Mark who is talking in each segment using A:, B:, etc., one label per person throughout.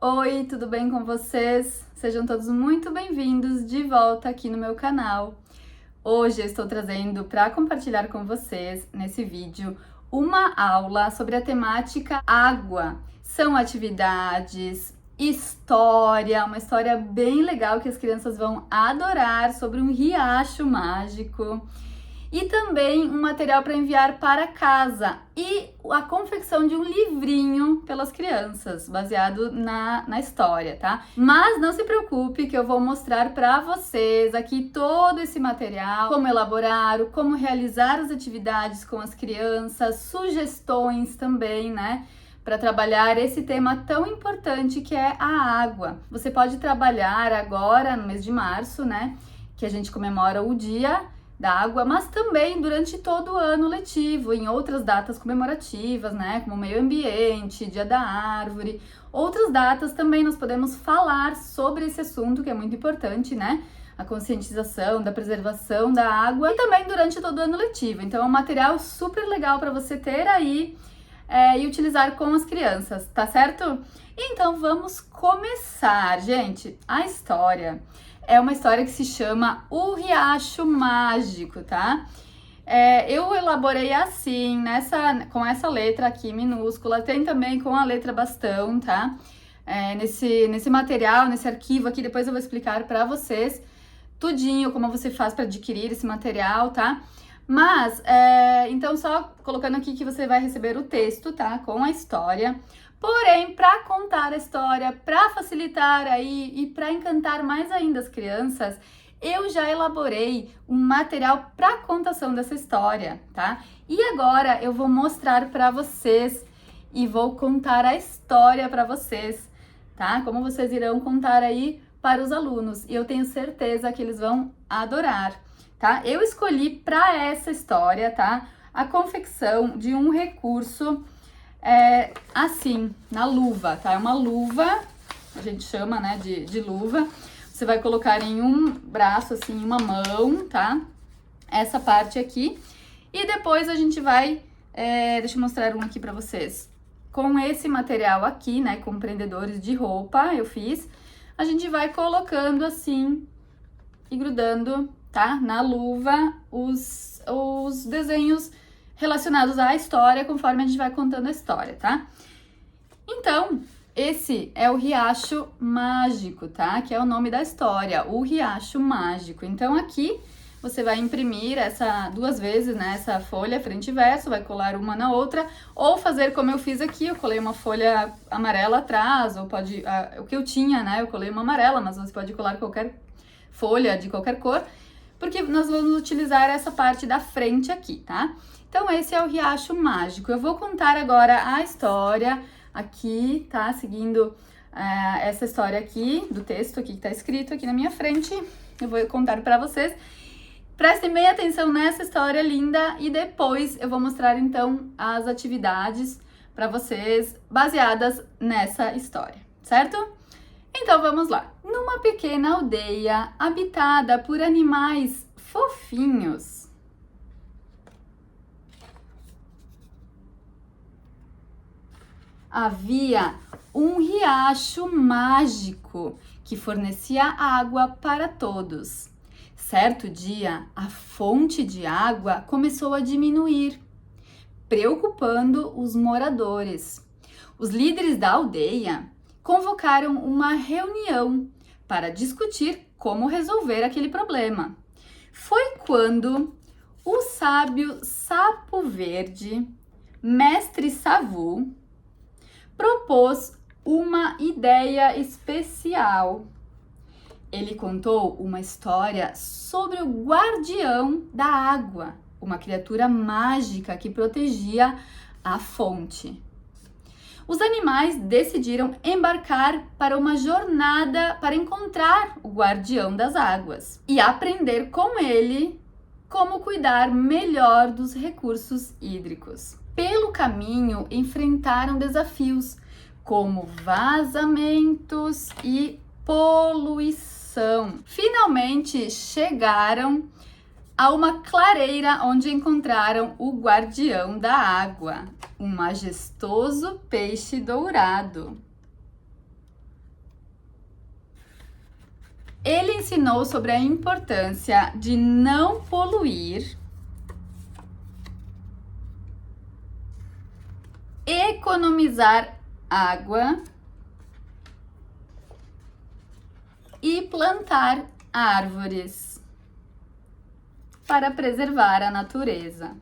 A: Oi, tudo bem com vocês? Sejam todos muito bem-vindos de volta aqui no meu canal. Hoje eu estou trazendo para compartilhar com vocês, nesse vídeo, uma aula sobre a temática água. São atividades, história, uma história bem legal que as crianças vão adorar sobre um riacho mágico. E também um material para enviar para casa e a confecção de um livrinho pelas crianças, baseado na história, tá? Mas não se preocupe que eu vou mostrar para vocês aqui todo esse material, como elaborar, como realizar as atividades com as crianças, sugestões também, né? Para trabalhar esse tema tão importante que é a água. Você pode trabalhar agora, no mês de março, né? Que a gente comemora o Dia da Água, mas também durante todo o ano letivo, em outras datas comemorativas, né, como meio ambiente, Dia da Árvore, outras datas também nós podemos falar sobre esse assunto que é muito importante, né, a conscientização da preservação da água e também durante todo o ano letivo. Então é um material super legal para você ter aí e utilizar com as crianças, tá certo? Então vamos começar, gente. A história é uma história que se chama O Riacho Mágico, tá? Eu elaborei assim, com essa letra aqui minúscula, tem também com a letra bastão, tá? Nesse material, nesse arquivo aqui, depois eu vou explicar para vocês tudinho como você faz para adquirir esse material, tá? Mas, então só colocando aqui que você vai receber o texto, tá? Com a história. Porém, para contar a história, para facilitar aí e para encantar mais ainda as crianças, eu já elaborei um material para contação dessa história, tá? E agora eu vou mostrar para vocês e vou contar a história para vocês, tá? Como vocês irão contar aí para os alunos. E eu tenho certeza que eles vão adorar, tá? Eu escolhi para essa história, tá? A confecção de um recurso assim, na luva, tá? É uma luva, a gente chama, né, de luva. Você vai colocar em um braço, assim, em uma mão, tá? Essa parte aqui. E depois a gente vai, deixa eu mostrar um aqui pra vocês. Com esse material aqui, né, com prendedores de roupa, eu fiz. A gente vai colocando assim e grudando, tá? Na luva, os desenhos relacionados à história, conforme a gente vai contando a história, tá? Então, esse é o Riacho Mágico, tá? Que é o nome da história, o Riacho Mágico. Então, aqui você vai imprimir duas vezes, né? Essa folha frente e verso, vai colar uma na outra, ou fazer como eu fiz aqui, eu colei uma folha amarela atrás, ou pode, o que eu tinha, né? Eu colei uma amarela, mas você pode colar qualquer folha de qualquer cor, porque nós vamos utilizar essa parte da frente aqui, tá? Então, esse é o Riacho Mágico. Eu vou contar agora a história aqui, tá? Seguindo essa história aqui, do texto aqui que tá escrito aqui na minha frente. Eu vou contar para vocês. Prestem bem atenção nessa história linda e depois eu vou mostrar, então, as atividades para vocês baseadas nessa história, certo? Então, vamos lá. Numa pequena aldeia habitada por animais fofinhos, havia um riacho mágico que fornecia água para todos. Certo dia, a fonte de água começou a diminuir, preocupando os moradores. Os líderes da aldeia convocaram uma reunião para discutir como resolver aquele problema. Foi quando o sábio Sapo Verde, Mestre Savu, propôs uma ideia especial. Ele contou uma história sobre o guardião da água, uma criatura mágica que protegia a fonte. Os animais decidiram embarcar para uma jornada para encontrar o guardião das águas e aprender com ele como cuidar melhor dos recursos hídricos. Pelo caminho, enfrentaram desafios como vazamentos e poluição. Finalmente chegaram a uma clareira onde encontraram o guardião da água, um majestoso peixe dourado. Ele ensinou sobre a importância de não poluir, economizar água e plantar árvores para preservar a natureza.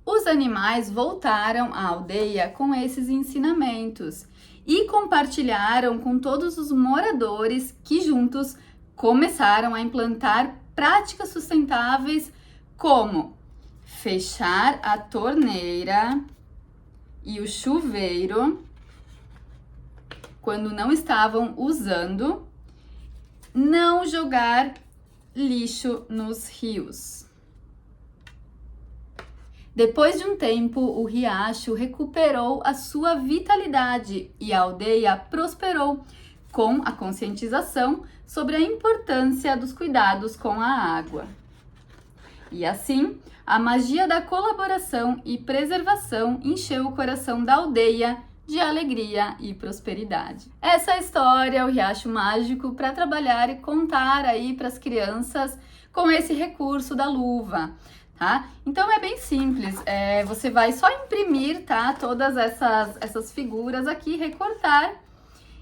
A: Os animais voltaram à aldeia com esses ensinamentos e compartilharam com todos os moradores que juntos começaram a implantar práticas sustentáveis como fechar a torneira e o chuveiro quando não estavam usando, não jogar lixo nos rios. Depois de um tempo, o riacho recuperou a sua vitalidade e a aldeia prosperou com a conscientização sobre a importância dos cuidados com a água. E assim, a magia da colaboração e preservação encheu o coração da aldeia de alegria e prosperidade. Essa é a história, o Riacho Mágico, para trabalhar e contar aí para as crianças com esse recurso da luva. Tá? Então é bem simples, você vai só imprimir, tá, todas essas figuras aqui, recortar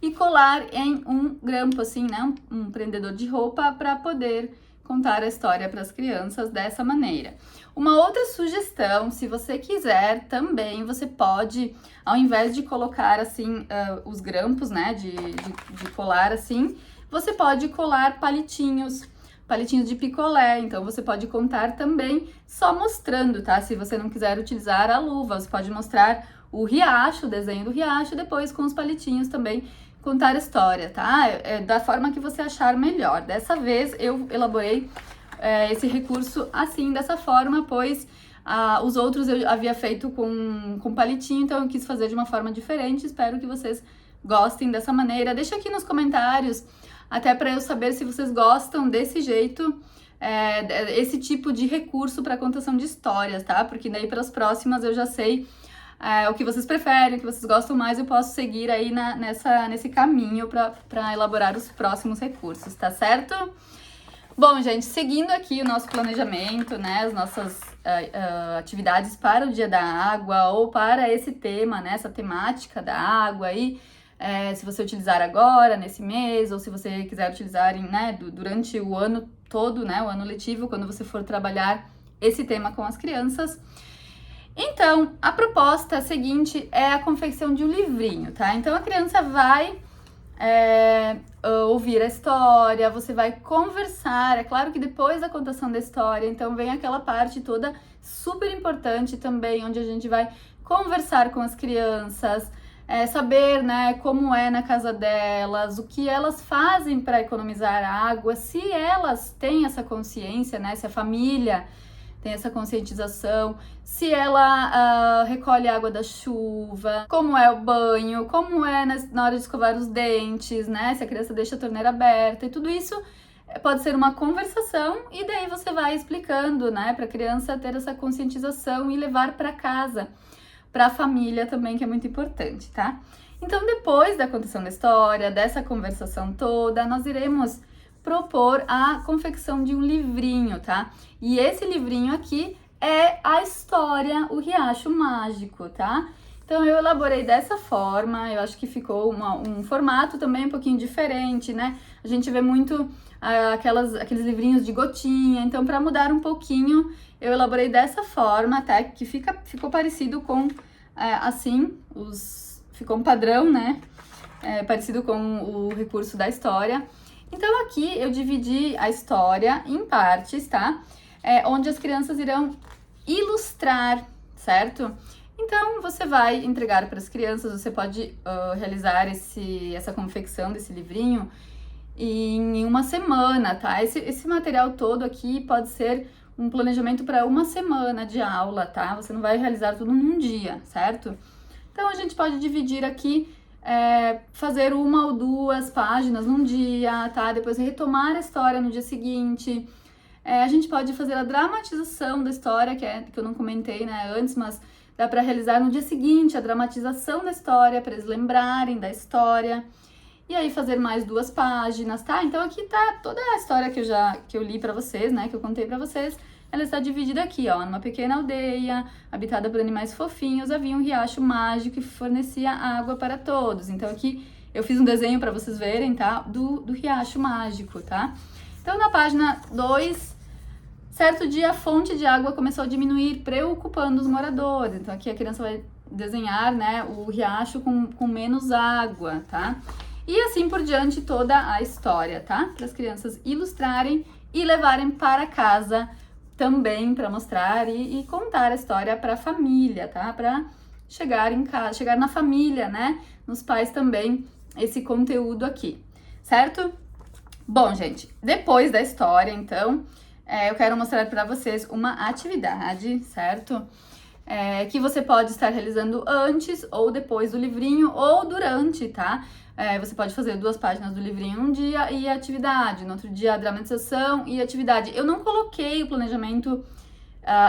A: e colar em um grampo, assim, né, um prendedor de roupa para poder contar a história para as crianças dessa maneira. Uma outra sugestão, se você quiser também, você pode, ao invés de colocar assim os grampos, né, de colar assim, você pode colar palitinhos de picolé, então você pode contar também só mostrando, tá? Se você não quiser utilizar a luva, você pode mostrar o riacho, o desenho do riacho, depois com os palitinhos também contar a história, tá? Da forma que você achar melhor. Dessa vez eu elaborei esse recurso assim, dessa forma, pois os outros eu havia feito com palitinho, então eu quis fazer de uma forma diferente. Espero que vocês gostem dessa maneira. Deixa aqui nos comentários, até para eu saber se vocês gostam desse jeito, esse tipo de recurso para contação de histórias, tá? Porque daí para as próximas eu já sei o que vocês preferem, o que vocês gostam mais, eu posso seguir aí nesse caminho para elaborar os próximos recursos, tá certo? Bom, gente, seguindo aqui o nosso planejamento, né, as nossas atividades para o Dia da Água ou para esse tema, né, essa temática da água aí, se você utilizar agora, nesse mês, ou se você quiser utilizar durante o ano todo, né, o ano letivo, quando você for trabalhar esse tema com as crianças. Então, a proposta seguinte é a confecção de um livrinho, tá? Então, a criança vai ouvir a história, você vai conversar, é claro que depois da contação da história, então vem aquela parte toda super importante também, onde a gente vai conversar com as crianças, saber, né, como é na casa delas, o que elas fazem para economizar água, se elas têm essa consciência, né, se a família tem essa conscientização, se ela recolhe a água da chuva, como é o banho, como é na hora de escovar os dentes, né, se a criança deixa a torneira aberta, e tudo isso pode ser uma conversação, e daí você vai explicando, né, para a criança ter essa conscientização e levar para casa, para a família também, que é muito importante, tá? Então, depois da contação da história, dessa conversação toda, nós iremos propor a confecção de um livrinho, tá? E esse livrinho aqui é a história, o Riacho Mágico, tá? Então, eu elaborei dessa forma, eu acho que ficou um formato também um pouquinho diferente, né? A gente vê muito aqueles livrinhos de gotinha, então, para mudar um pouquinho, eu elaborei dessa forma, até que ficou parecido com, assim, ficou um padrão, né? Parecido com o recurso da história. Então, aqui eu dividi a história em partes, tá? Onde as crianças irão ilustrar, certo? Então, você vai entregar para as crianças, você pode realizar essa confecção desse livrinho em uma semana, tá? Esse material todo aqui pode ser um planejamento para uma semana de aula, tá? Você não vai realizar tudo num dia, certo? Então, a gente pode dividir aqui, fazer 1 ou 2 páginas num dia, tá? Depois retomar a história no dia seguinte. A gente pode fazer a dramatização da história, que eu não comentei, né, antes, mas dá para realizar no dia seguinte a dramatização da história, para eles lembrarem da história. e aí fazer mais 2 páginas, tá? Então aqui tá toda a história que eu li pra vocês, né, que eu contei pra vocês. Ela está dividida aqui, ó, numa pequena aldeia, habitada por animais fofinhos, havia um riacho mágico que fornecia água para todos. Então aqui eu fiz um desenho para vocês verem, tá? Do riacho mágico, tá? Então na página 2, certo dia a fonte de água começou a diminuir, preocupando os moradores. Então aqui a criança vai desenhar, né, o riacho com menos água, tá? E assim por diante toda a história, tá? Para as crianças ilustrarem e levarem para casa também, para mostrar e contar a história para a família, tá? Para chegar em casa, chegar na família, né? Nos pais também, esse conteúdo aqui, certo? Bom, gente, depois da história, então, eu quero mostrar para vocês uma atividade, certo? Que você pode estar realizando antes ou depois do livrinho ou durante, tá? Você pode fazer 2 páginas do livrinho um dia e atividade, no outro dia a dramatização e atividade. Eu não coloquei o planejamento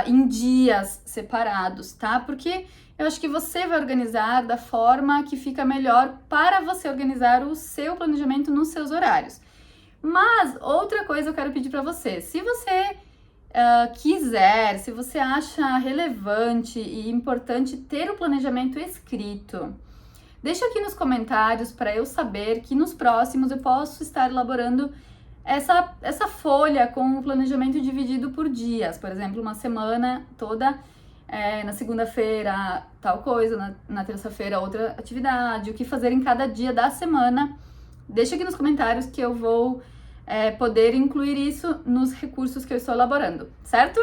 A: em dias separados, tá? Porque eu acho que você vai organizar da forma que fica melhor para você organizar o seu planejamento nos seus horários. Mas outra coisa eu quero pedir para você, se você quiser, se você acha relevante e importante ter o planejamento escrito, deixa aqui nos comentários para eu saber que nos próximos eu posso estar elaborando essa folha com o planejamento dividido por dias. Por exemplo, uma semana toda, na segunda-feira tal coisa, na terça-feira outra atividade, o que fazer em cada dia da semana. Deixa aqui nos comentários que eu vou poder incluir isso nos recursos que eu estou elaborando, certo?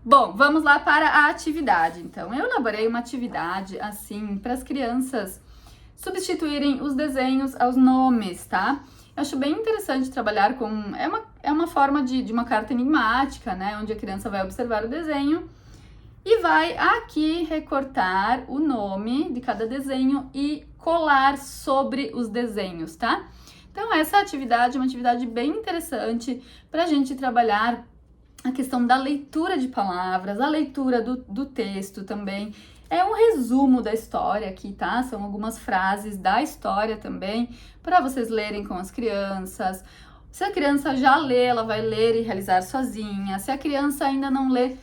A: Bom, vamos lá para a atividade. Então, eu elaborei uma atividade assim para as crianças substituírem os desenhos aos nomes, tá? Eu acho bem interessante trabalhar com... É uma forma de uma carta enigmática, né? Onde a criança vai observar o desenho e vai aqui recortar o nome de cada desenho e colar sobre os desenhos, tá? Então, essa atividade é uma atividade bem interessante para a gente trabalhar a questão da leitura de palavras, a leitura do texto também. É um resumo da história aqui, tá? São algumas frases da história também, para vocês lerem com as crianças. Se a criança já lê, ela vai ler e realizar sozinha. Se a criança ainda não lê,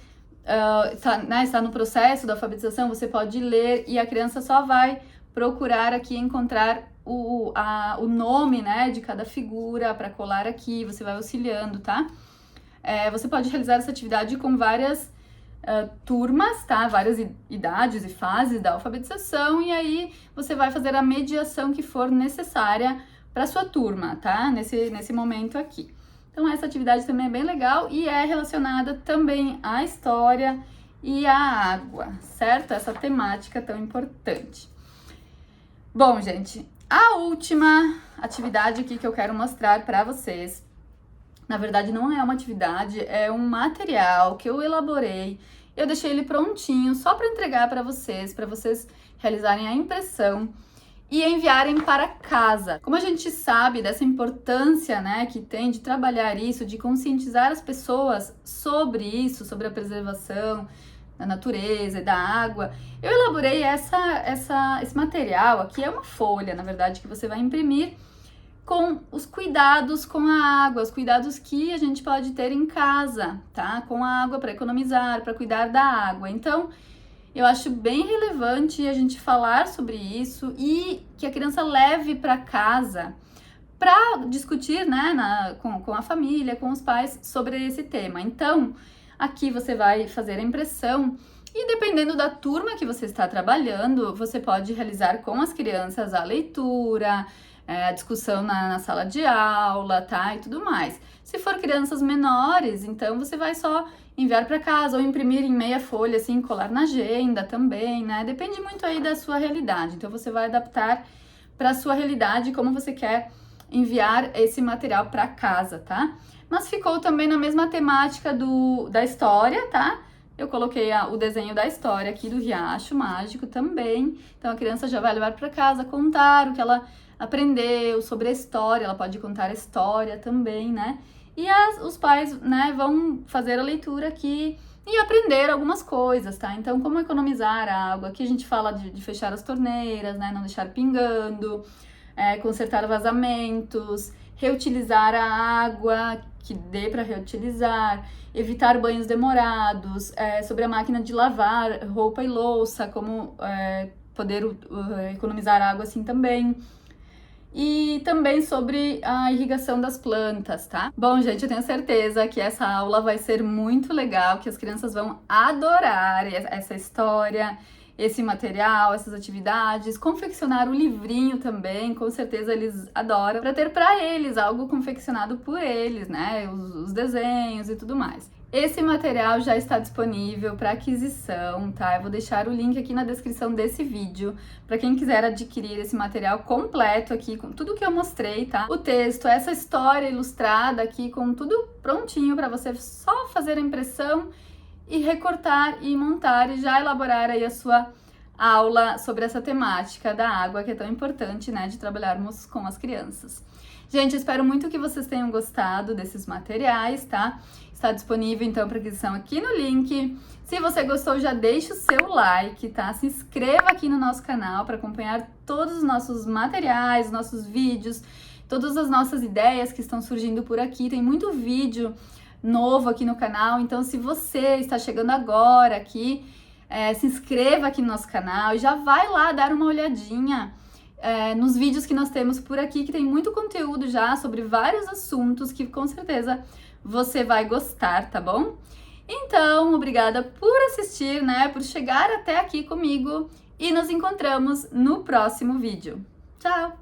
A: está no processo da alfabetização, você pode ler e a criança só vai procurar aqui encontrar o nome, né, de cada figura para colar aqui, você vai auxiliando, tá? Você pode realizar essa atividade com várias turmas, tá? Várias idades e fases da alfabetização, e aí você vai fazer a mediação que for necessária para sua turma, tá? Nesse momento aqui. Então, essa atividade também é bem legal e é relacionada também à história e à água, certo? Essa temática tão importante. Bom, gente, a última atividade aqui que eu quero mostrar para vocês, na verdade não é uma atividade, é um material que eu elaborei, eu deixei ele prontinho só para entregar para vocês realizarem a impressão e enviarem para casa. Como a gente sabe dessa importância, né, que tem de trabalhar isso, de conscientizar as pessoas sobre isso, sobre a preservação da natureza e da água, eu elaborei esse material aqui, é uma folha, na verdade, que você vai imprimir com os cuidados com a água, os cuidados que a gente pode ter em casa, tá? Com a água para economizar, para cuidar da água. Então, eu acho bem relevante a gente falar sobre isso e que a criança leve para casa para discutir, né, com a família, com os pais sobre esse tema. Então, aqui você vai fazer a impressão e dependendo da turma que você está trabalhando, você pode realizar com as crianças a leitura, a discussão na sala de aula, tá? E tudo mais. Se for crianças menores, então você vai só enviar para casa ou imprimir em meia folha, assim, colar na agenda também, né? Depende muito aí da sua realidade. Então você vai adaptar para a sua realidade como você quer enviar esse material para casa, tá? Mas ficou também na mesma temática da história, tá? Eu coloquei o desenho da história aqui do Riacho Mágico também. Então a criança já vai levar para casa, contar o que ela aprendeu sobre a história, ela pode contar a história também, né? E os pais, né, vão fazer a leitura aqui e aprender algumas coisas, tá? Então, como economizar a água? Aqui a gente fala de fechar as torneiras, né? Não deixar pingando. consertar vazamentos, reutilizar a água que dê para reutilizar, evitar banhos demorados, sobre a máquina de lavar roupa e louça, como poder economizar água assim também. E também sobre a irrigação das plantas, tá? Bom, gente, eu tenho certeza que essa aula vai ser muito legal, que as crianças vão adorar essa história, esse material, essas atividades, confeccionar o livrinho também, com certeza eles adoram, para ter para eles algo confeccionado por eles, né? Os desenhos e tudo mais. Esse material já está disponível para aquisição, tá? Eu vou deixar o link aqui na descrição desse vídeo para quem quiser adquirir esse material completo aqui com tudo que eu mostrei, tá? O texto, essa história ilustrada aqui com tudo prontinho para você só fazer a impressão e recortar e montar e já elaborar aí a sua aula sobre essa temática da água que é tão importante, né, de trabalharmos com as crianças. Gente, espero muito que vocês tenham gostado desses materiais, tá? Está disponível então para aquisição aqui no link. Se você gostou, já deixa o seu like, tá? Se inscreva aqui no nosso canal para acompanhar todos os nossos materiais, nossos vídeos, todas as nossas ideias que estão surgindo por aqui. Tem muito vídeo novo aqui no canal, então se você está chegando agora aqui, se inscreva aqui no nosso canal e já vai lá dar uma olhadinha nos vídeos que nós temos por aqui, que tem muito conteúdo já sobre vários assuntos que com certeza você vai gostar, tá bom? Então, obrigada por assistir, né, por chegar até aqui comigo e nos encontramos no próximo vídeo. Tchau!